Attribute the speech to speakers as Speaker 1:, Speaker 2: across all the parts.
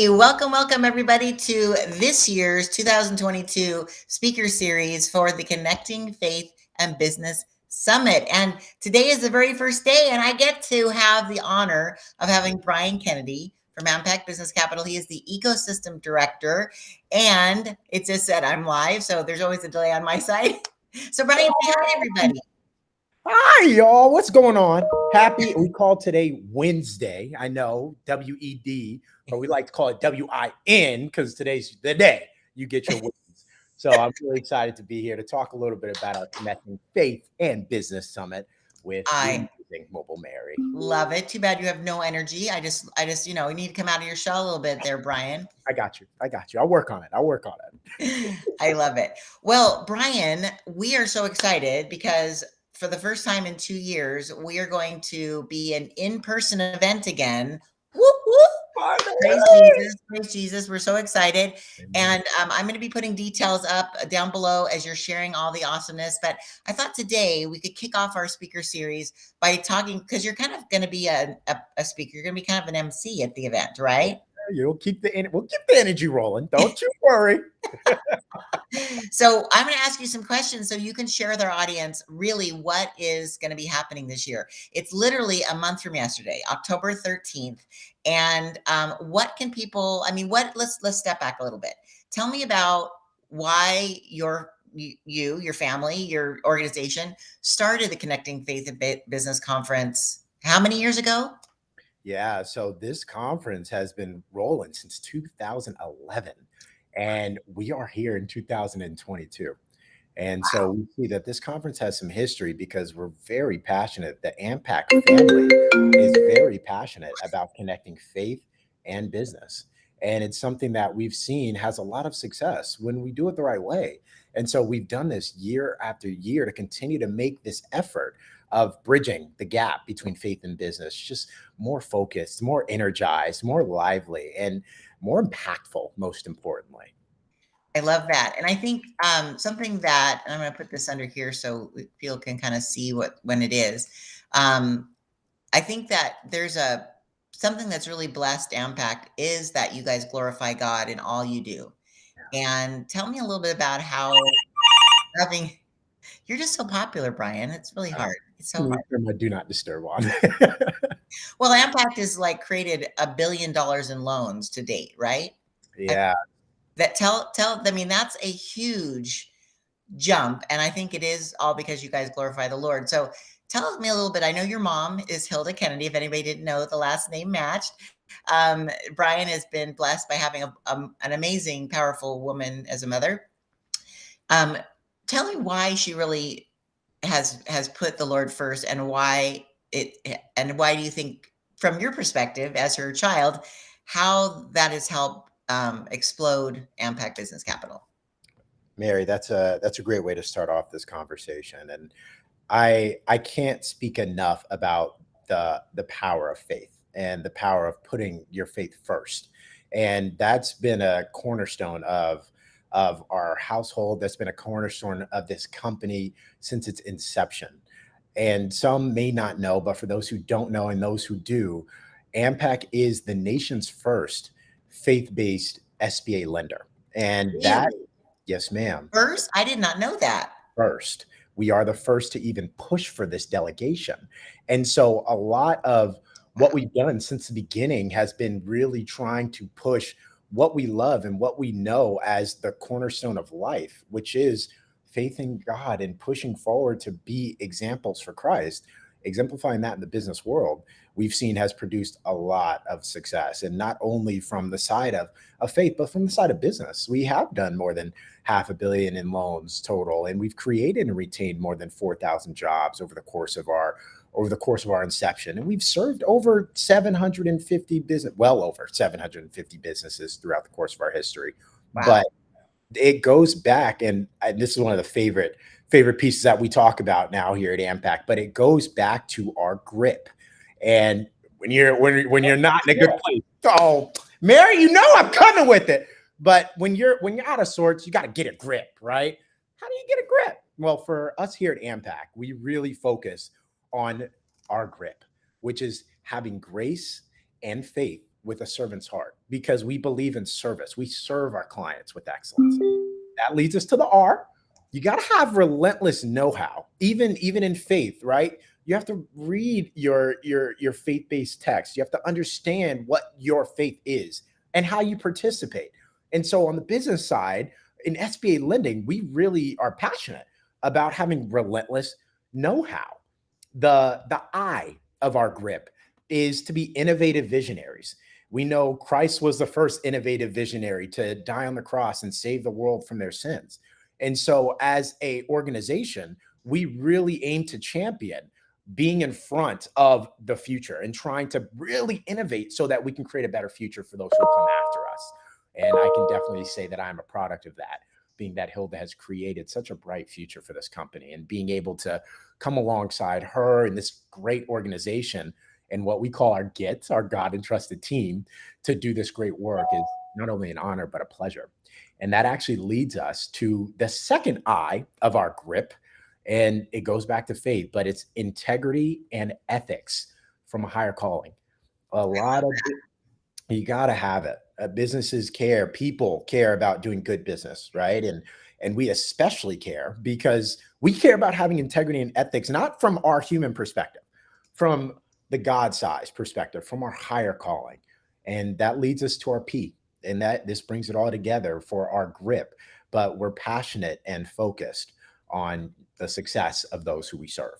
Speaker 1: Hey, welcome everybody to this year's 2022 speaker series for the Connecting Faith and Business Summit. And today is the very first day, and I get to have the honor of having Brian Kennedy from AmPac Business Capital. He is the ecosystem director, and it just said I'm live, so there's always a delay on my side. So Brian, say hi everybody.
Speaker 2: Hi, y'all. What's going on? We call today Wednesday. I know, WED, or we like to call it WIN because today's the day you get your wins. So I'm really excited to be here to talk a little bit about our Connecting Faith and Business Summit with the amazing Mobile Mary.
Speaker 1: Love it. Too bad you have no energy. I just, you need to come out of your shell a little bit there, Brian.
Speaker 2: I got you. I'll work on it.
Speaker 1: I love it. Well, Brian, we are so excited because for the first time in 2 years, we are going to be an in-person event again. Whoop, whoop. Praise Jesus, praise Jesus. We're so excited. And I'm going to be putting details up down below as you're sharing all the awesomeness. But I thought today we could kick off our speaker series by talking, because you're kind of going to be a speaker. You're going to be kind of an MC at the event, right?
Speaker 2: We'll keep the energy rolling. Don't you worry.
Speaker 1: So I'm going to ask you some questions so you can share with our audience really what is going to be happening this year. It's literally a month from yesterday, October 13th. And what can people, let's step back a little bit. Tell me about why your family, your organization started the Connecting Faith and Business Conference. How many years ago?
Speaker 2: Yeah, so this conference has been rolling since 2011, and we are here in 2022. And so we see that this conference has some history because we're very passionate. The AmPac family is very passionate about connecting faith and business. And it's something that we've seen has a lot of success when we do it the right way. And so we've done this year after year to continue to make this effort of bridging the gap between faith and business, just more focused, more energized, more lively, and more impactful, most importantly.
Speaker 1: I love that. And I think something that, and I'm going to put this under here so people can kind of see when it is. I think that there's something that's really blessed AmPac is that you guys glorify God in all you do. And tell me a little bit about how you're just so popular, Brian. It's really hard. It's so hard.
Speaker 2: My do not disturb on.
Speaker 1: Well, AmPac has created $1 billion in loans to date, right?
Speaker 2: Yeah.
Speaker 1: That's a huge jump. And I think it is all because you guys glorify the Lord. So tell me a little bit. I know your mom is Hilda Kennedy. If anybody didn't know, the last name matched. Brian has been blessed by having an amazing, powerful woman as a mother. Tell me why she really has put the Lord first, and why do you think, from your perspective as her child, how that has helped explode AmPac Business Capital?
Speaker 2: Mary, that's a great way to start off this conversation. And I can't speak enough about the power of faith and the power of putting your faith first. And that's been a cornerstone of our household. That's been a cornerstone of this company since its inception. And some may not know, but for those who don't know and those who do, AmPac is the nation's first faith-based SBA lender. And that, yes, ma'am.
Speaker 1: First? I did not know that.
Speaker 2: First. We are the first to even push for this delegation. And so a lot of what we've done since the beginning has been really trying to push what we love and what we know as the cornerstone of life, which is faith in God and pushing forward to be examples for Christ. Exemplifying that in the business world, we've seen has produced a lot of success, and not only from the side of faith, but from the side of business. We have done more than $500 million in loans total, and we've created and retained more than 4,000 jobs over the course of our inception. And we've served over 750 well over 750 businesses throughout the course of our history. Wow. But it goes back, and this is one of the favorite pieces that we talk about now here at AmPac, but it goes back to our grip. And when you're not in a good place, oh, Mary, I'm coming with it. But when you're out of sorts, you got to get a grip, right? How do you get a grip? Well, for us here at AmPac, we really focus on our grip, which is having grace and faith with a servant's heart because we believe in service. We serve our clients with excellence. That leads us to the R. You got to have relentless know-how, even in faith, right? You have to read your faith-based text. You have to understand what your faith is and how you participate. And so on the business side, in SBA lending, we really are passionate about having relentless know-how. The I of our grip is to be innovative visionaries. We know Christ was the first innovative visionary to die on the cross and save the world from their sins. And so as a organization, we really aim to champion being in front of the future and trying to really innovate so that we can create a better future for those who come after us. And I can definitely say that I'm a product of that, being that Hilda has created such a bright future for this company, and being able to come alongside her and this great organization and what we call our GITS, our God entrusted team, to do this great work is not only an honor, but a pleasure. And that actually leads us to the second I of our grip. And it goes back to faith, but it's integrity and ethics from a higher calling. A lot of you got to have it. Businesses care, people care about doing good business, right? And we especially care because we care about having integrity and ethics, not from our human perspective, from the God size perspective, from our higher calling. And that leads us to our P. And that this brings it all together for our grip. But we're passionate and focused on the success of those who we serve.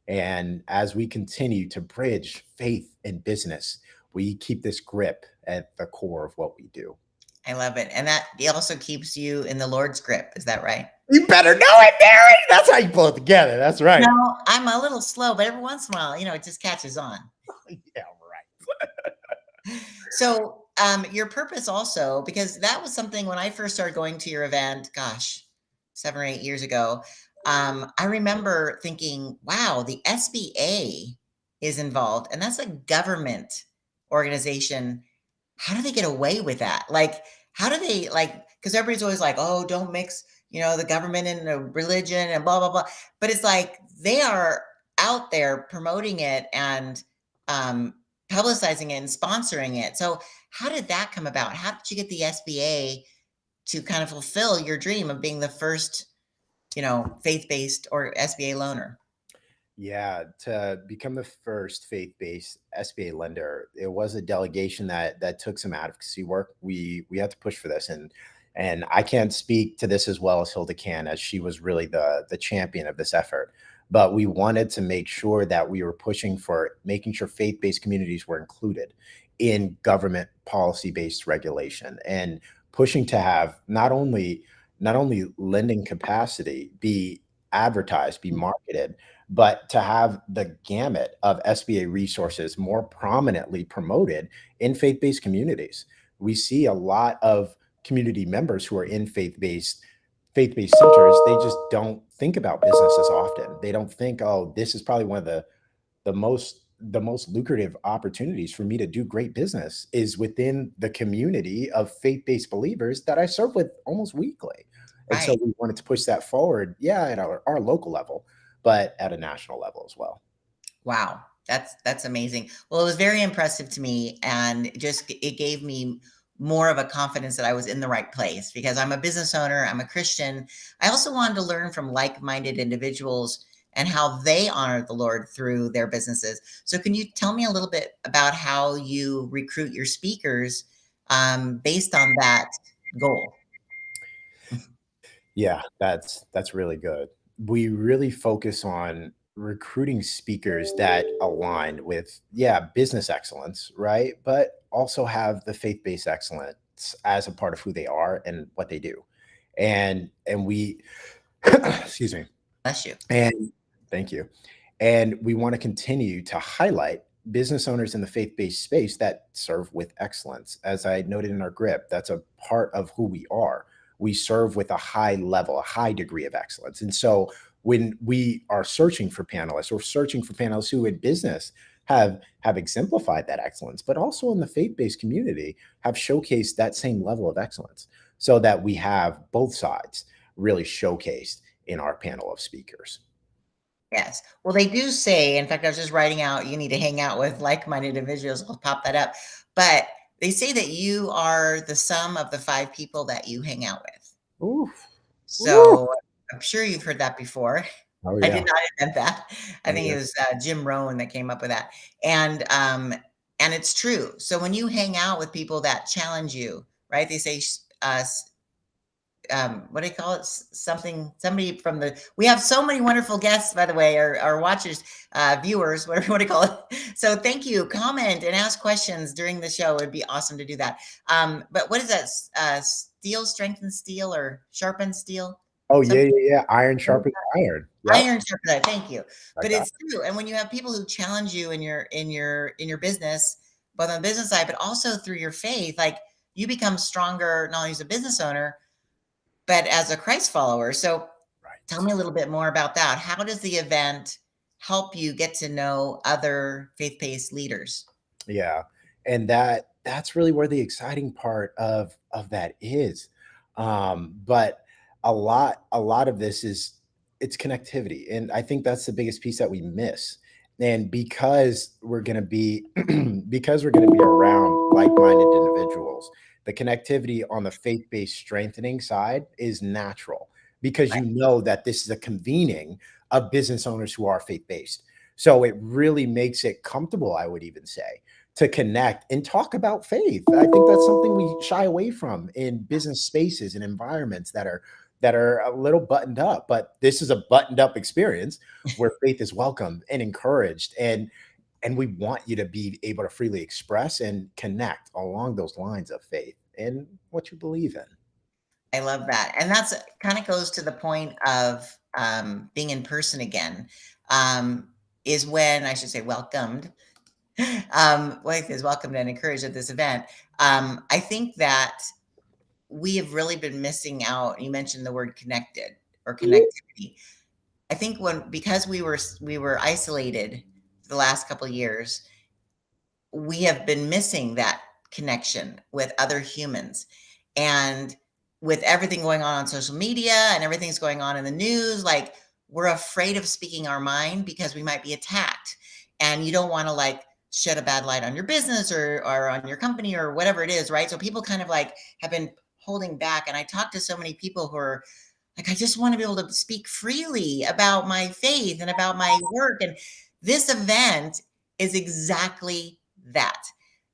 Speaker 2: And as we continue to bridge faith and business, we keep this grip at the core of what we do.
Speaker 1: I love it. And that it also keeps you in the Lord's grip. Is that right?
Speaker 2: You better know it, Barry. That's how you pull it together. That's right.
Speaker 1: No, I'm a little slow, but every once in a while, it just catches on.
Speaker 2: Yeah, right.
Speaker 1: So your purpose also, because that was something when I first started going to your event, gosh, 7 or 8 years ago, I remember thinking, wow, the SBA is involved, and that's a government organization. How do they get away with that? Like, how do they because everybody's always like, oh, don't mix, the government and the religion and blah, blah, blah. But it's like they are out there promoting it and publicizing it and sponsoring it. So how did that come about? How did you get the SBA to kind of fulfill your dream of being the first, faith-based or SBA loaner?
Speaker 2: Yeah, to become the first faith-based SBA lender, it was a delegation that took some advocacy work. We had to push for this, and I can't speak to this as well as Hilda can, as she was really the champion of this effort. But we wanted to make sure that we were pushing for making sure faith-based communities were included in government policy-based regulation, and pushing to have not only lending capacity be advertised, be marketed, but to have the gamut of SBA resources more prominently promoted in faith-based communities. We see a lot of community members who are in faith-based centers. They just don't think about business as often. They don't think, oh, this is probably one of the most lucrative opportunities for me to do great business is within the community of faith-based believers that I serve with almost weekly. And so
Speaker 1: Right.
Speaker 2: we wanted to push that forward, at our local level, but at a national level as well.
Speaker 1: Wow. That's amazing. Well, it was very impressive to me, and it gave me more of a confidence that I was in the right place because I'm a business owner, I'm a Christian. I also wanted to learn from like-minded individuals and how they honor the Lord through their businesses. So can you tell me a little bit about how you recruit your speakers based on that goal?
Speaker 2: Yeah, that's really good. We really focus on recruiting speakers that align with, business excellence, right? But also have the faith-based excellence as a part of who they are and what they do. And we excuse me.
Speaker 1: Bless you.
Speaker 2: And thank you. And we want to continue to highlight business owners in the faith-based space that serve with excellence. As I noted in our grip, that's a part of who we are. We serve with a high level, a high degree of excellence. And so when we are searching for panelists, we're searching for panelists who in business have exemplified that excellence, but also in the faith-based community have showcased that same level of excellence so that we have both sides really showcased in our panel of speakers.
Speaker 1: Yes. Well, they do say, in fact, I was just writing out, you need to hang out with like-minded individuals. I'll pop that up. But They say that you are the sum of the 5 people that you hang out with.
Speaker 2: Oof. Ooh.
Speaker 1: So, I'm sure you've heard that before.
Speaker 2: Oh,
Speaker 1: I did
Speaker 2: yeah.
Speaker 1: not invent that. I
Speaker 2: Oh,
Speaker 1: think it
Speaker 2: yeah.
Speaker 1: was, Jim Rohn that came up with that, and it's true. So when you hang out with people that challenge you, right? They say, what do you call it? Something, somebody from the, we have so many wonderful guests, by the way, or watchers, viewers, whatever you want to call it. So thank you. Comment and ask questions during the show. It'd be awesome to do that. But what is that? Steel strengthens steel or sharpens steel?
Speaker 2: Oh, yeah,
Speaker 1: Something.
Speaker 2: yeah, yeah. Iron sharpens iron. Yep.
Speaker 1: Iron sharpens iron. Thank you.
Speaker 2: I
Speaker 1: But
Speaker 2: got
Speaker 1: it's true. And when you have people who challenge you in your business, both on the business side, but also through your faith, like you become stronger not only as a business owner, but as a Christ follower. So tell
Speaker 2: right.
Speaker 1: me a little bit more about that. How does the event help you get to know other faith-based leaders?
Speaker 2: Yeah. And that's really where the exciting part of that is. But a lot of this is it's connectivity. And I think that's the biggest piece that we miss. And because we're gonna be because we're gonna be around like-minded individuals, the connectivity on the faith-based strengthening side is natural because
Speaker 1: Right.
Speaker 2: you know that this is a convening of business owners who are faith-based. So it really makes it comfortable, I would even say, to connect and talk about faith. I think that's something we shy away from in business spaces and environments that are a little buttoned up, but this is a buttoned up experience where faith is welcome and encouraged, and we want you to be able to freely express and connect along those lines of faith and what you believe in.
Speaker 1: I love that. And that's kind of goes to the point of being in person again. Um, is when I should say welcomed. Wife is welcomed and encouraged at this event. I think that we have really been missing out. You mentioned the word connected or connectivity. I think when because we were isolated the last couple of years, we have been missing that connection with other humans. And with everything going on social media and everything's going on in the news, like we're afraid of speaking our mind because we might be attacked. And you don't want to like shed a bad light on your business or on your company or whatever it is, right? So people kind of like have been holding back. And I talk to so many people who are like, I just want to be able to speak freely about my faith and about my work. And this event is exactly that.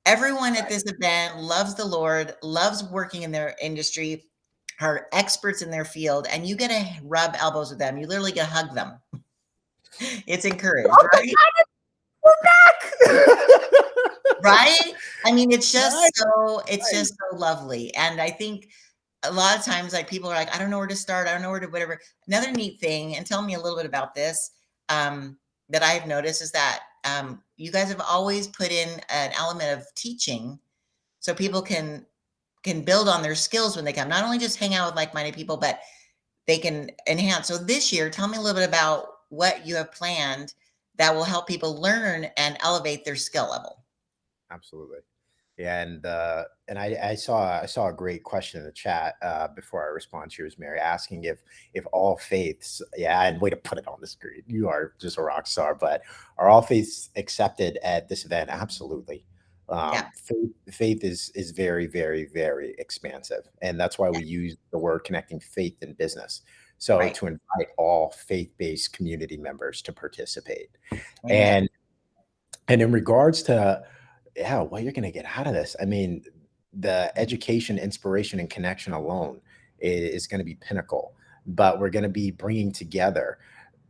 Speaker 1: Everyone at this event loves the Lord, loves working in their industry, are experts in their field, and you get to rub elbows with them. You literally get to hug them. It's encouraged, right?
Speaker 2: We're back.
Speaker 1: Right? I mean,
Speaker 2: Right,
Speaker 1: it's
Speaker 2: right.
Speaker 1: just so lovely. And I think a lot of times, like people are like, I don't know where to start. I don't know where to whatever. Another neat thing, and tell me a little bit about this, that I've noticed is that you guys have always put in an element of teaching so people can build on their skills when they come. Not only just hang out with like-minded people, but they can enhance. So this year, tell me a little bit about what you have planned that will help people learn and elevate their skill level.
Speaker 2: Absolutely. Yeah, and I saw a great question in the chat before I respond to yours, Mary, asking if all faiths, yeah, and way to put it on the screen. You are just a rock star, but are all faiths accepted at this event? Absolutely.
Speaker 1: Yeah,
Speaker 2: Faith is very, very, very expansive, and that's why
Speaker 1: yeah,
Speaker 2: we use the word connecting faith in business. So
Speaker 1: right.
Speaker 2: to invite all faith-based community members to participate,
Speaker 1: Amen.
Speaker 2: and in regards to yeah, what you're gonna get out of this. I mean, the education, inspiration, and connection alone is gonna be pinnacle, but we're gonna be bringing together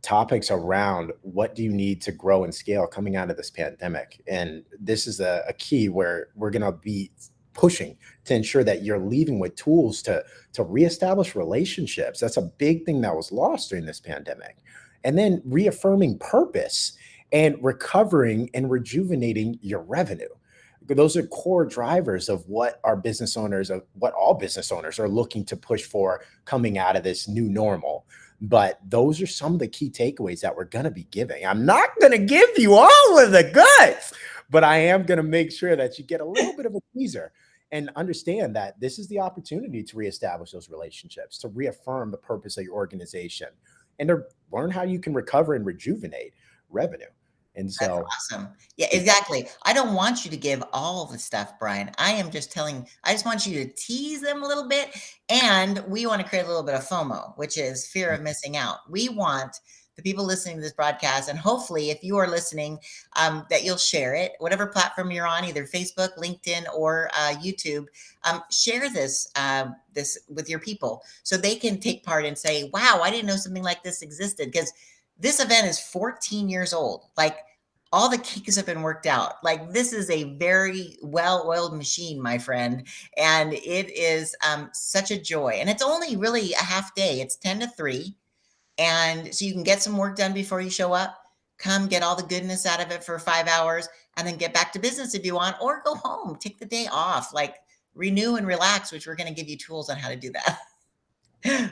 Speaker 2: topics around what do you need to grow and scale coming out of this pandemic. And this is a key where we're gonna be pushing to ensure that you're leaving with tools to reestablish relationships. That's a big thing that was lost during this pandemic. And then reaffirming purpose and recovering and rejuvenating your revenue. Those are core drivers of what our business owners, of what all business owners are looking to push for coming out of this new normal. But those are some of the key takeaways that we're going to be giving. I'm not going to give you all of the goods, but I am going to make sure that you get a little bit of a teaser and understand that this is the opportunity to reestablish those relationships, to reaffirm the purpose of your organization, and to learn how you can recover and rejuvenate revenue. And
Speaker 1: That's
Speaker 2: so
Speaker 1: awesome. Yeah,
Speaker 2: it
Speaker 1: exactly. I don't want you to give all the stuff, Brian. I just want you to tease them a little bit. And we want to create a little bit of FOMO, which is fear of missing out. We want the people listening to this broadcast, and hopefully, if you are listening, that you'll share it, whatever platform you're on, either Facebook, LinkedIn, or YouTube. Share this with your people so they can take part and say, "Wow, I didn't know something like this existed." Because this event is 14 years old. Like, all the kinks have been worked out. Like, this is a very well-oiled machine, my friend, and it is such a joy. And it's only really a half day. It's 10 to 3, and so you can get some work done before you show up. Come get all the goodness out of it for 5 hours, and then get back to business if you want, or go home, take the day off, like renew and relax, which we're going to give you tools on how to do that.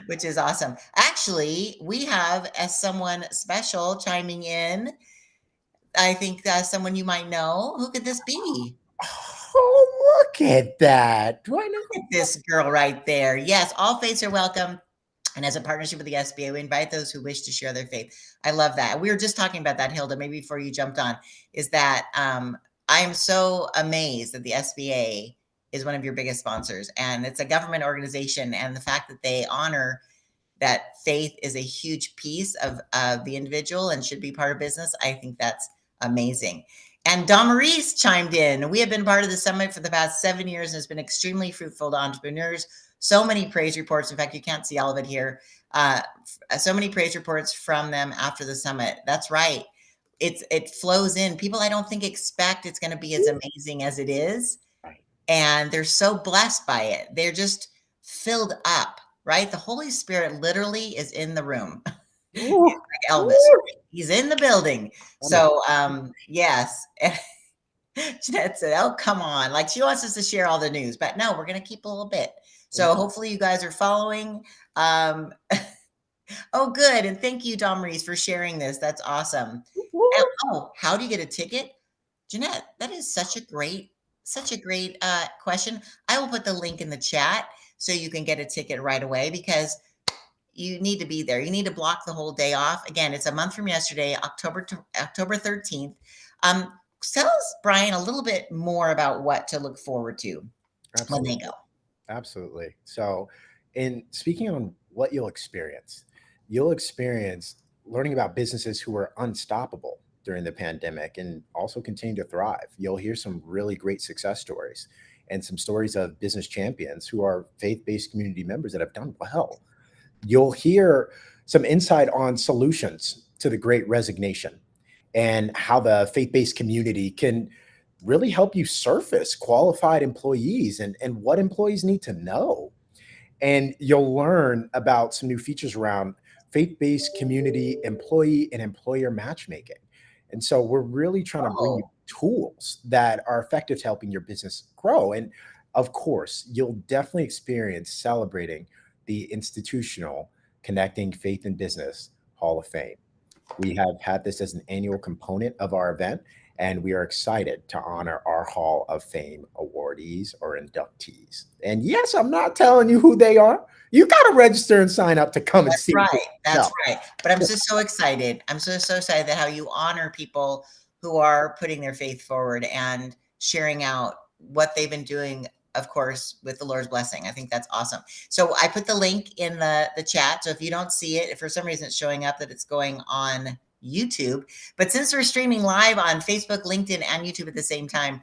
Speaker 1: Which is awesome. Actually, we have as someone special chiming in, I think someone you might know. Who could this be?
Speaker 2: Oh, look at that. Do I know?
Speaker 1: Look at this girl right there. Yes, all faiths are welcome. And as a partnership with the SBA, we invite those who wish to share their faith. I love that. We were just talking about that, Hilda, maybe before you jumped on, is that I am so amazed that the SBA is one of your biggest sponsors. And it's a government organization. And the fact that they honor that faith is a huge piece of the individual and should be part of business, I think that's amazing. And Don Maurice chimed in. We have been part of the summit for the past 7 years, and it's been extremely fruitful to entrepreneurs. So many praise reports. In fact, you can't see all of it here. So many praise reports from them after the summit. That's right. It flows in. People I don't think expect it's going to be as amazing as it is,
Speaker 2: Right.
Speaker 1: and they're so blessed by it. They're just filled up. Right? The Holy Spirit literally is in the room.
Speaker 2: Ooh,
Speaker 1: Like Elvis.
Speaker 2: ooh.
Speaker 1: He's in the building.
Speaker 2: I'm a
Speaker 1: So, yes. Jeanette said, "Oh, come on." Like, she wants us to share all the news, but no, we're going to keep a little bit. So hopefully you guys are following. Um, oh, good. And thank you, Don Maurice, for sharing this. That's awesome. And, oh, how do you get a ticket? Jeanette, that is such a great question. I will put the link in the chat so you can get a ticket right away, because you need to be there. You need to block the whole day off. Again, it's a month from yesterday, October 13th. Tell us, Brian, a little bit more about what to look forward to when they
Speaker 2: Absolutely.
Speaker 1: go.
Speaker 2: Absolutely. So, in speaking on what you'll experience learning about businesses who are unstoppable during the pandemic and also continue to thrive. You'll hear some really great success stories and some stories of business champions who are faith-based community members that have done well. You'll hear some insight on solutions to the great resignation and how the faith-based community can really help you surface qualified employees and what employees need to know. And you'll learn about some new features around faith-based community employee and employer matchmaking. And so we're really trying to bring you
Speaker 1: Oh,
Speaker 2: tools that are effective to helping your business grow. And of course, you'll definitely experience celebrating the institutional Connecting Faith and Business Hall of Fame. We have had this as an annual component of our event, and we are excited to honor our Hall of Fame awardees or inductees. And yes, I'm not telling you who they are. You got to register and sign up to come and
Speaker 1: that's
Speaker 2: see it for
Speaker 1: right. That's
Speaker 2: yourself.
Speaker 1: right. But I'm just so excited. I'm so excited that how you honor people who are putting their faith forward and sharing out what they've been doing, of course, with the Lord's blessing. I think that's awesome. So I put the link in the chat. So if you don't see it, if for some reason it's showing up that it's going on YouTube, but since we're streaming live on Facebook, LinkedIn, and YouTube at the same time,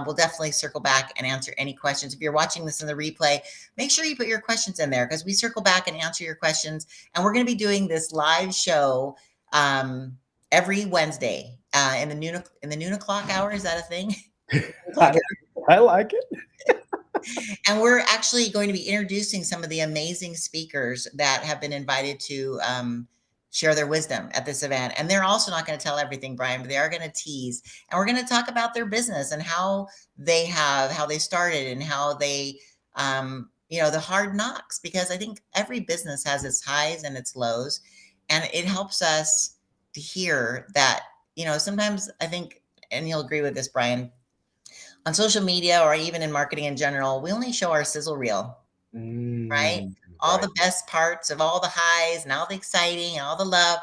Speaker 1: we'll definitely circle back and answer any questions. If you're watching this in the replay, make sure you put your questions in there, because we circle back and answer your questions. And we're going to be doing this live show every Wednesday in the noon o'clock hour. Is that a thing?
Speaker 2: I, I like it.
Speaker 1: And we're actually going to be introducing some of the amazing speakers that have been invited to share their wisdom at this event. And they're also not going to tell everything, Brian, but they are going to tease. And we're going to talk about their business and how they started, and how they, the hard knocks, because I think every business has its highs and its lows. And it helps us to hear that, sometimes I think, and you'll agree with this, Brian, on social media or even in marketing in general, we only show our sizzle reel, right? All
Speaker 2: Right.
Speaker 1: the best parts of all the highs and all the exciting and all the love.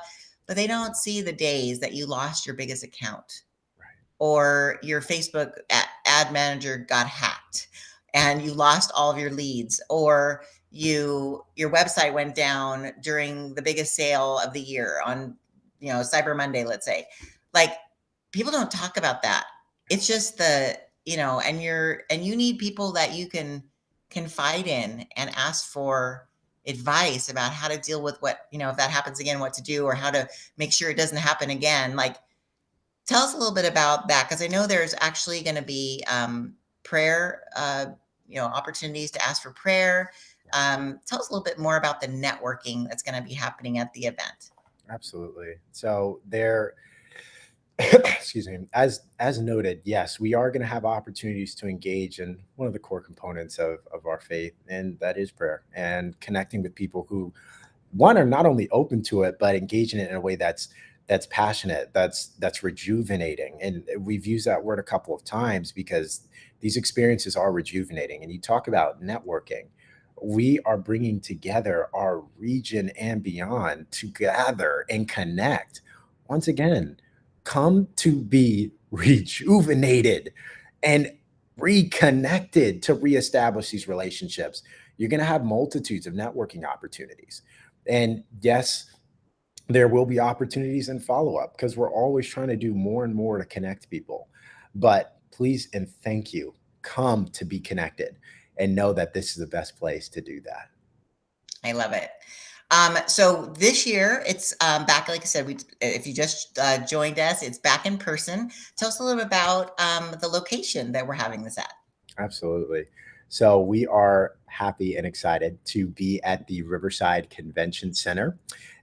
Speaker 1: but they don't see the days that you lost your biggest account,
Speaker 2: Right.
Speaker 1: or your Facebook ad manager got hacked and you lost all of your leads, or your website went down during the biggest sale of the year on, Cyber Monday, let's say. Like, people don't talk about that. It's just and you need people that you can confide in and ask for advice about how to deal with what, if that happens again, what to do, or how to make sure it doesn't happen again. Like, tell us a little bit about that, because I know there's actually going to be prayer, opportunities to ask for prayer. Tell us a little bit more about the networking that's going to be happening at the event.
Speaker 2: Absolutely. So there, excuse me, as noted, yes, we are going to have opportunities to engage in one of the core components of our faith, and that is prayer and connecting with people who, one, are not only open to it, but engage in it in a way that's passionate, that's rejuvenating. And we've used that word a couple of times because these experiences are rejuvenating. And you talk about networking. We are bringing together our region and beyond to gather and connect. Once again, come to be rejuvenated and reconnected to reestablish these relationships. You're going to have multitudes of networking opportunities. And yes, there will be opportunities and follow up because we're always trying to do more and more to connect people. But please and thank you. Come to be connected and know that this is the best place to do that.
Speaker 1: I love it. So this year it's back, like I said, if you just joined us, it's back in person. Tell us a little bit about the location that we're having this at.
Speaker 2: Absolutely. So we are happy and excited to be at the Riverside Convention Center.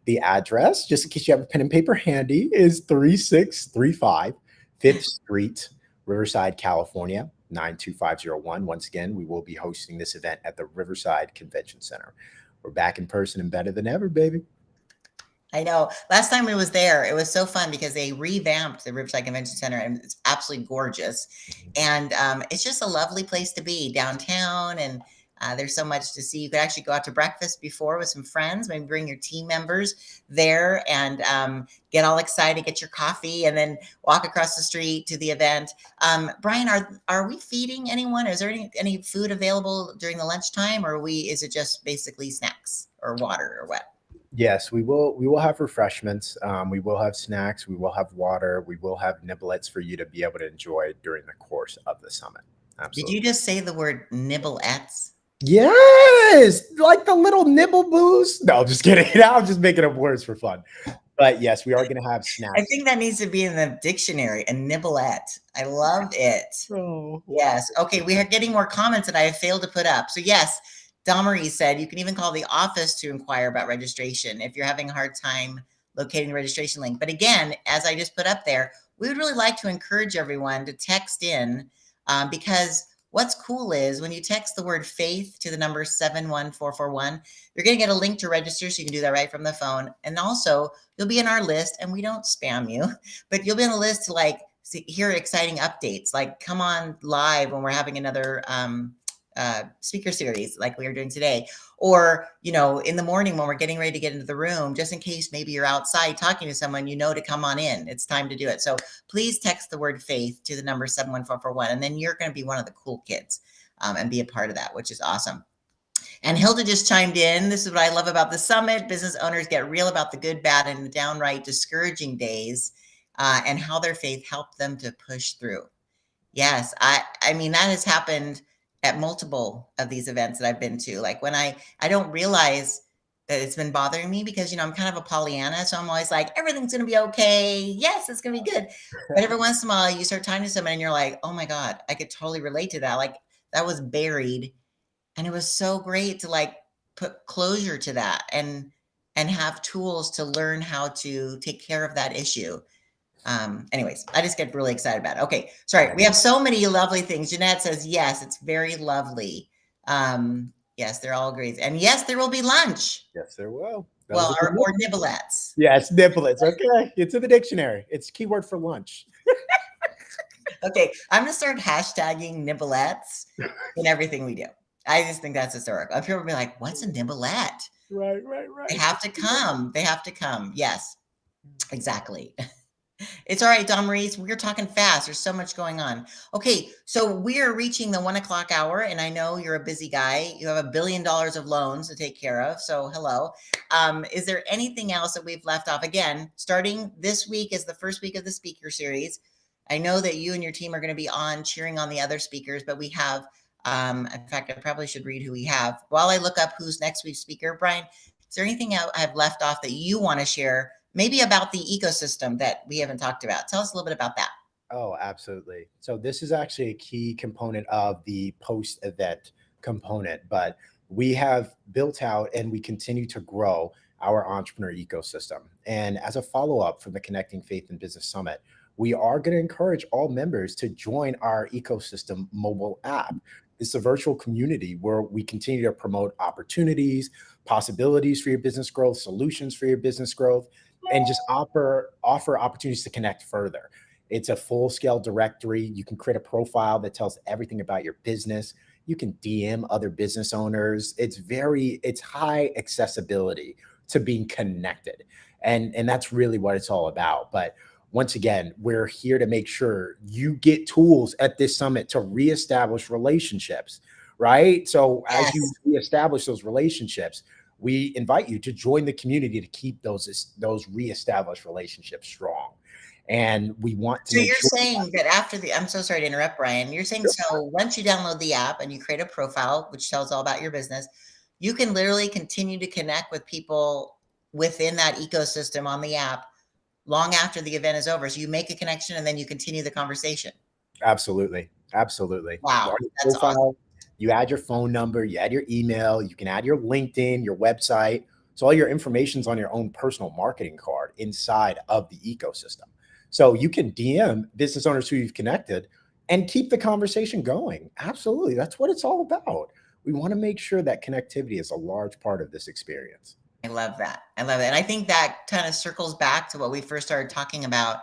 Speaker 2: The address, just in case you have a pen and paper handy, is 3635 5th Street, Riverside, California, 92501. Once again, we will be hosting this event at the Riverside Convention Center. We're back in person and better than ever, baby.
Speaker 1: I know. Last time we was there, it was so fun because they revamped the Riverside Convention Center, and it's absolutely gorgeous. And it's just a lovely place to be downtown. And there's so much to see. You could actually go out to breakfast before with some friends, maybe bring your team members there and get all excited, get your coffee, and then walk across the street to the event. Brian, are we feeding anyone? Is there any food available during the lunchtime, or is it just basically snacks or water or what?
Speaker 2: Yes, we will. We will have refreshments. We will have snacks. We will have water. We will have nibblets for you to be able to enjoy during the course of the summit.
Speaker 1: Did
Speaker 2: Absolutely.
Speaker 1: you just say the word nibbleettes?
Speaker 2: Yes, like the little nibble boos. No, just kidding. I'm just making up words for fun. But yes, we are going to have
Speaker 1: I
Speaker 2: snacks.
Speaker 1: think that needs to be in the dictionary, a nibblette. I love it.
Speaker 2: Oh,
Speaker 1: Yes. Okay, we are getting more comments that I have failed to put up. So yes, Domery said you can even call the office to inquire about registration if you're having a hard time locating the registration link. But again, as I just put up there, we would really like to encourage everyone to text in because what's cool is when you text the word faith to the number 71441, you're going to get a link to register. So you can do that right from the phone. And also you'll be in our list, and we don't spam you, but you'll be on the list to hear exciting updates, like come on live when we're having another speaker series like we are doing today, or in the morning when we're getting ready to get into the room, just in case maybe you're outside talking to someone, to come on in. It's time to do it. So please text the word faith to the number 71441, and then you're going to be one of the cool kids and be a part of that, which is awesome. And Hilda just chimed in. This is what I love about the summit. Business owners get real about the good, bad, and the downright discouraging days, and how their faith helped them to push through. Yes, I mean, that has happened at multiple of these events that I've been to. Like when I don't realize that it's been bothering me because, I'm kind of a Pollyanna. So I'm always like, everything's going to be okay. Yes, it's going to be good. But every once in a while you start talking to someone and you're like, oh my God, I could totally relate to that. Like that was buried. And it was so great to put closure to that and have tools to learn how to take care of that issue. Anyways, I just get really excited about it. Okay. Sorry. We have so many lovely things. Jeanette says, yes, it's very lovely. Yes, they're all great. And yes, there will be lunch.
Speaker 2: Yes, there will.
Speaker 1: Well, or nibblets.
Speaker 2: Yes, nibblets. Okay, it's in the dictionary. It's keyword for lunch.
Speaker 1: Okay, I'm gonna start hashtagging nibblets in everything we do. I just think that's historical. People will be like, "What's a nibblette?"
Speaker 2: Right.
Speaker 1: They have to come. They have to come. Yes. Exactly. It's all right, Don Maurice. We're talking fast. There's so much going on. Okay, so we are reaching the 1 o'clock hour, and I know you're a busy guy. You have $1 billion of loans to take care of. So, hello. Is there anything else that we've left off? Again, starting this week is the first week of the speaker series. I know that you and your team are going to be on cheering on the other speakers, but we have, in fact, I probably should read who we have. While I look up who's next week's speaker, Brian, is there anything I've left off that you want to share? Maybe about the ecosystem that we haven't talked about. Tell us a little bit about that.
Speaker 2: Oh, absolutely. So this is actually a key component of the post-event component, but we have built out and we continue to grow our entrepreneur ecosystem. And as a follow-up from the Connecting Faith and Business Summit, we are going to encourage all members to join our ecosystem mobile app. It's a virtual community where we continue to promote opportunities, possibilities for your business growth, solutions for your business growth, and just offer opportunities to connect further. It's a full scale directory. You can create a profile that tells everything about your business. You can DM other business owners. It's high accessibility to being connected. And that's really what it's all about. But once again, we're here to make sure you get tools at this summit to reestablish relationships, right? So as you
Speaker 1: Yes.
Speaker 2: reestablish those relationships, we invite you to join the community to keep those reestablished relationships strong. And we want to
Speaker 1: So
Speaker 2: make
Speaker 1: you're
Speaker 2: sure.
Speaker 1: saying that after the, I'm so sorry to interrupt, Brian. You're saying so once you download the app and you create a profile, which tells all about your business, you can literally continue to connect with people within that ecosystem on the app long after the event is over. So you make a connection and then you continue the conversation.
Speaker 2: Absolutely. Absolutely. On
Speaker 1: Wow,
Speaker 2: your
Speaker 1: that's awesome.
Speaker 2: profile, you add your phone number, you add your email, you can add your LinkedIn, your website. So all your information's on your own personal marketing card inside of the ecosystem. So you can DM business owners who you've connected and keep the conversation going. Absolutely. That's what it's all about. We want to make sure that connectivity is a large part of this experience.
Speaker 1: I love that. I love it. And I think that kind of circles back to what we first started talking about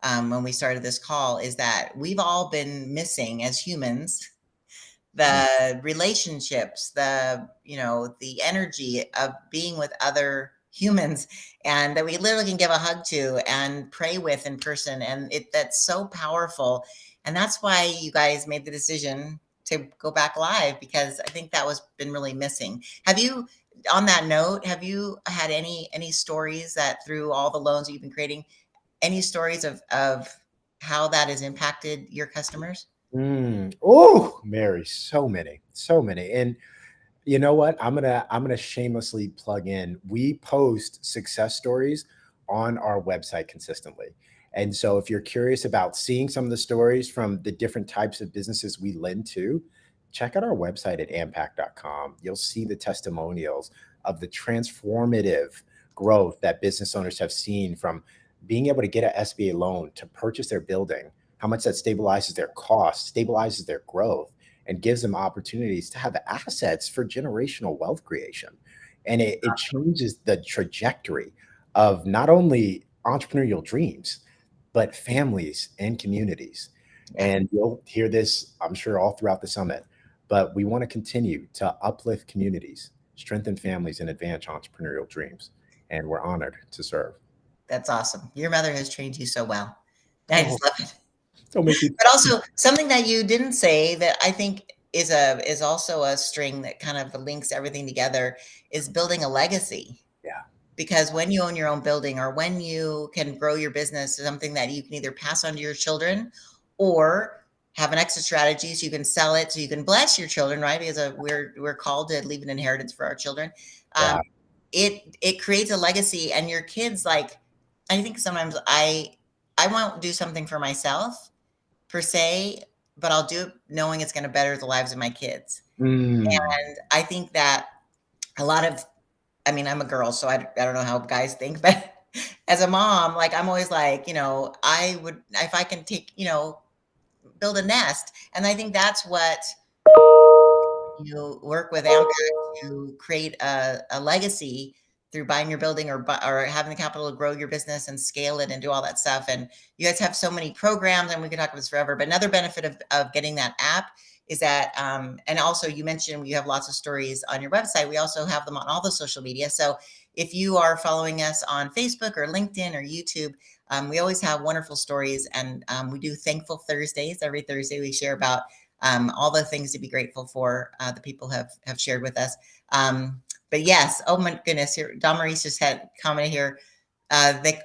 Speaker 1: when we started this call is that we've all been missing as humans
Speaker 2: Mm,
Speaker 1: the relationships, the energy of being with other humans and that we literally can give a hug to and pray with in person. And that's so powerful. And that's why you guys made the decision to go back live because I think that was been really missing. Have you, on that note, have you had any stories that through all the loans that you've been creating, any stories of how that has impacted your customers?
Speaker 2: Oh, Mary, so many, so many. And you know what? I'm gonna shamelessly plug in. We post success stories on our website consistently. And so if you're curious about seeing some of the stories from the different types of businesses we lend to, check out our website at ampac.com. You'll see the testimonials of the transformative growth that business owners have seen from being able to get an SBA loan to purchase their building, how much that stabilizes their costs, stabilizes their growth, and gives them opportunities to have assets for generational wealth creation. And it changes the trajectory of not only entrepreneurial dreams, but families and communities.
Speaker 1: Yeah.
Speaker 2: And you'll hear this, I'm sure, all throughout the summit. But we want to continue to uplift communities, strengthen families, and advance entrepreneurial dreams. And we're honored to serve.
Speaker 1: That's awesome. Your mother has trained you so well. I
Speaker 2: Oh,
Speaker 1: just love it.
Speaker 2: don't make me.
Speaker 1: But also something that you didn't say that I think is also a string that kind of links everything together is building a legacy.
Speaker 2: Yeah.
Speaker 1: Because when you own your own building or when you can grow your business to something that you can either pass on to your children or have an exit strategy so you can sell it so you can bless your children, right? Because we're called to leave an inheritance for our children. Um,
Speaker 2: Yeah.
Speaker 1: it creates a legacy and your kids like I think sometimes I won't do something for myself per se, but I'll do it knowing it's going to better the lives of my kids.
Speaker 2: Mm.
Speaker 1: And I think that a lot of I mean, I'm a girl, so I don't know how guys think, but as a mom, like I'm always like, I would if I can take, build a nest. And I think that's what you work with AmPac to create a legacy through buying your building or having the capital to grow your business and scale it and do all that stuff. And you guys have so many programs, and we could talk about this forever. But another benefit of getting that app is that, and also you mentioned you have lots of stories on your website. We also have them on all the social media. So if you are following us on Facebook or LinkedIn or YouTube, we always have wonderful stories, and we do Thankful Thursdays. Every Thursday, we share about all the things to be grateful for. The people have shared with us. But yes, oh my goodness, here Don Maurice just had commented here that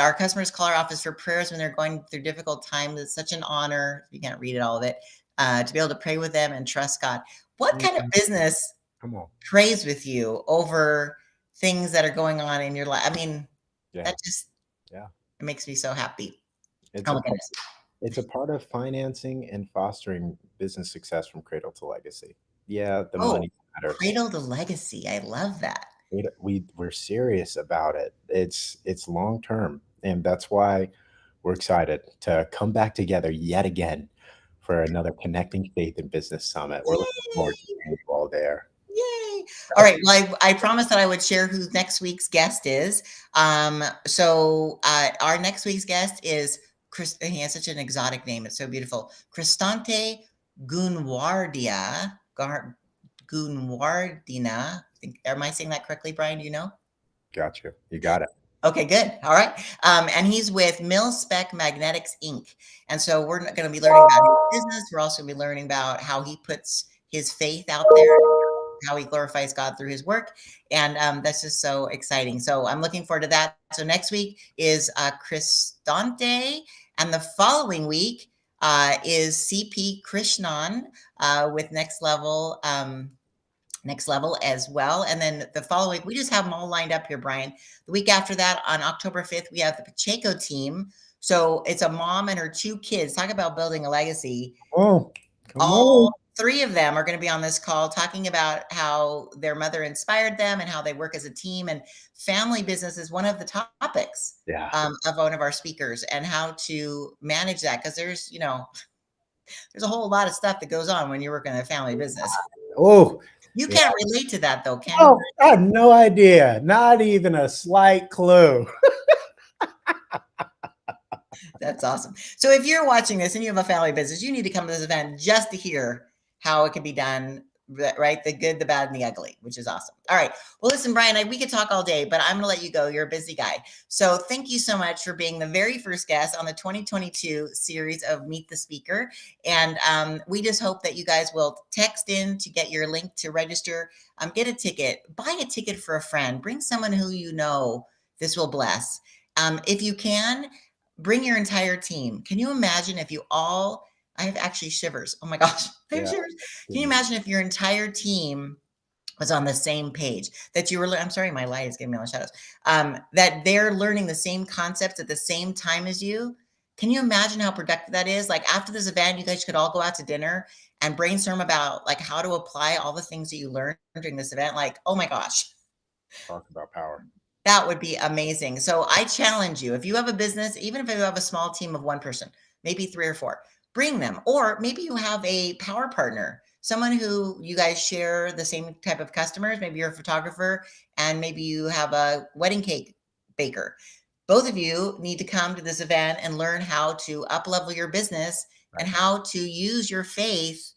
Speaker 1: our customers call our office for prayers when they're going through difficult times. It's such an honor. You can't read it all of it. To be able to pray with them and trust God. What kind of
Speaker 2: Mhm.
Speaker 1: business
Speaker 2: Come on.
Speaker 1: prays with you over things that are going on in your life? I mean,
Speaker 2: Yeah.
Speaker 1: that just
Speaker 2: Yeah.
Speaker 1: it makes me so happy.
Speaker 2: It's
Speaker 1: Oh
Speaker 2: a
Speaker 1: my goodness.
Speaker 2: it's a part of financing and fostering business success from cradle to legacy. Yeah, the
Speaker 1: Oh,
Speaker 2: money matters.
Speaker 1: cradle to legacy. I love that.
Speaker 2: We're serious about it. It's long term, and that's why we're excited to come back together yet again for another Connecting Faith and Business Summit. We're looking forward to
Speaker 1: Yay!
Speaker 2: seeing you all there.
Speaker 1: Yay! All right. Well, I promised that I would share who next week's guest is. Our next week's guest is Chris. He has such an exotic name. It's so beautiful. Cristante Gunwardia. Gunwardina. Am I saying that correctly, Brian? Do you know?
Speaker 2: Got you. You got it.
Speaker 1: Okay, good. All right. And he's with Mil Spec Magnetics Inc. And so we're going to be learning about his business. We're also going to be learning about how he puts his faith out there, how he glorifies God through his work. And that's just so exciting. So I'm looking forward to that. So next week is Cristante. And the following week is CP Krishnan with Next Level as well. And then the following, we just have them all lined up here, Brian. The week after that, on October 5th, we have the Pacheco team. So it's a mom and her 2 kids. Talk about building a legacy.
Speaker 2: Oh, come on.
Speaker 1: All 3 of them are going to be on this call talking about how their mother inspired them and how they work as a team. And family business is one of the topics
Speaker 2: Yeah.
Speaker 1: of one of our speakers, and how to manage that. Because there's a whole lot of stuff that goes on when you're working in a family business.
Speaker 2: Oh,
Speaker 1: You
Speaker 2: yeah.
Speaker 1: can't relate to that though, can you?
Speaker 2: Oh, I had no idea. Not even a slight clue.
Speaker 1: That's awesome. So if you're watching this and you have a family business, you need to come to this event just to hear how it can be done, right? The good, the bad, and the ugly, which is awesome. All right. Well, listen, Brian, we could talk all day, but I'm going to let you go. You're a busy guy. So thank you so much for being the very first guest on the 2022 series of Meet the Speaker. And we just hope that you guys will text in to get your link to register, get a ticket, buy a ticket for a friend, bring someone who you know this will bless. If you can, bring your entire team. Can you imagine if you all, I have actually shivers. Oh my gosh, I have
Speaker 2: Yeah.
Speaker 1: shivers. Can you imagine if your entire team was on the same page, that you were, I'm sorry, my light is giving me all the shadows, that they're learning the same concepts at the same time as you? Can you imagine how productive that is? Like after this event, you guys could all go out to dinner and brainstorm about like how to apply all the things that you learned during this event. Like, oh my gosh,
Speaker 2: Talk about power.
Speaker 1: that would be amazing. So I challenge you, if you have a business, even if you have a small team of 1 person, maybe 3 or 4, bring them. Or maybe you have a power partner, someone who you guys share the same type of customers. Maybe you're a photographer and maybe you have a wedding cake baker. Both of you need to come to this event and learn how to up-level your business and
Speaker 2: Right.
Speaker 1: how to use your faith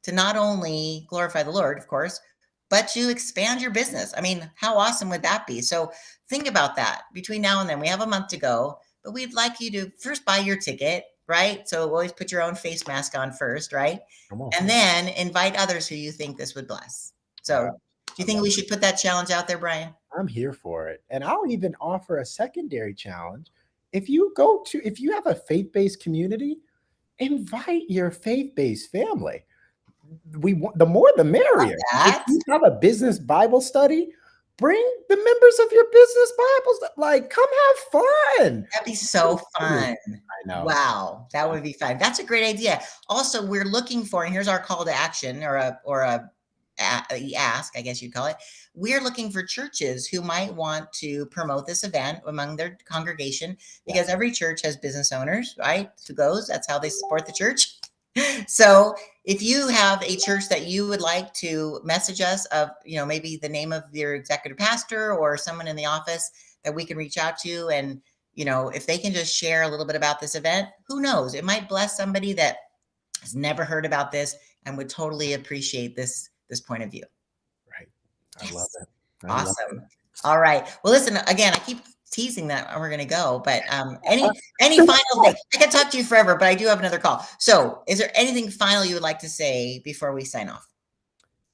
Speaker 1: to not only glorify the Lord, of course, but to expand your business. I mean, how awesome would that be? So think about that between now and then. We have a month to go, but we'd like you to first buy your ticket, right? So always put your own face mask on first, right?
Speaker 2: Come on.
Speaker 1: And then invite others who you think this would bless. So do
Speaker 2: I
Speaker 1: you think
Speaker 2: love
Speaker 1: we
Speaker 2: it.
Speaker 1: should put that challenge out there, Brian?
Speaker 2: I'm here for it. And I'll even offer a secondary challenge. If you have a faith-based community, invite your faith-based family. We want the more the
Speaker 1: Love
Speaker 2: merrier. If
Speaker 1: that.
Speaker 2: you have a business Bible study, bring the members of your business Bibles. Like, come have fun.
Speaker 1: That'd be so fun.
Speaker 2: I know.
Speaker 1: Wow, that would be fun. That's a great idea. Also, we're looking for, and here's our call to action, or a ask, I guess you'd call it. We're looking for churches who might want to promote this event among their congregation, because every church has business owners, right? Who goes? That's how they support the church. So if you have a church that you would like to message us of, maybe the name of your executive pastor or someone in the office that we can reach out to, and, if they can just share a little bit about this event, who knows? It might bless somebody that has never heard about this and would totally appreciate this point of view.
Speaker 2: Right. I love
Speaker 1: Yes.
Speaker 2: it. I love it.
Speaker 1: Awesome. All right. Well, listen, again, I keep teasing that we're going to go, but any final thing? I could talk to you forever, but I do have another call. So, is there anything final you would like to say before we sign off?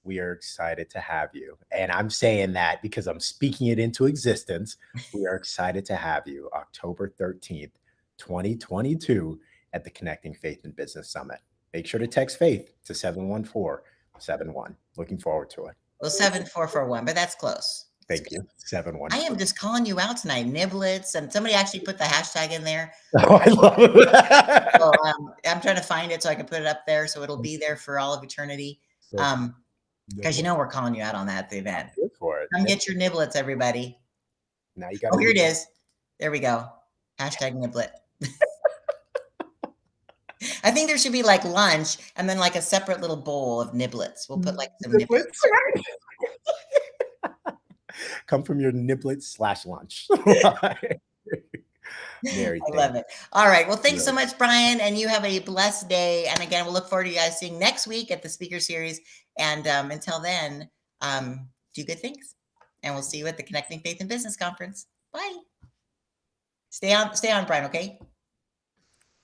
Speaker 2: We are excited to have you. And I'm saying that because I'm speaking it into existence. We are excited to have you October 13th, 2022 at the Connecting Faith and Business Summit. Make sure to text Faith to 71471. Looking forward to it.
Speaker 1: Well, 7441, but that's close. That's
Speaker 2: Thank
Speaker 1: good.
Speaker 2: you.
Speaker 1: I am
Speaker 2: 714.
Speaker 1: just calling you out tonight, niblets, and somebody actually put the hashtag in there.
Speaker 2: Oh, I love it.
Speaker 1: So I'm trying to find it so I can put it up there so it'll be there for all of eternity. Because you know we're calling you out on that at the event.
Speaker 2: Good for it.
Speaker 1: Come get your niblets, everybody.
Speaker 2: Now you got.
Speaker 1: Oh, here it is. There we go. Hashtag niblet. I think there should be like lunch and then like a separate little bowl of niblets. We'll put like some niblets.
Speaker 2: Come from your niblets / lunch. Mary,
Speaker 1: I love it. All right. Well, thanks so much, Brian. And you have a blessed day. And again, we'll look forward to you guys seeing next week at the speaker series. And until then, do good things. And we'll see you at the Connecting Faith and Business Conference. Bye. Stay on, Brian, okay?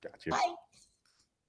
Speaker 2: Got you.
Speaker 1: Bye.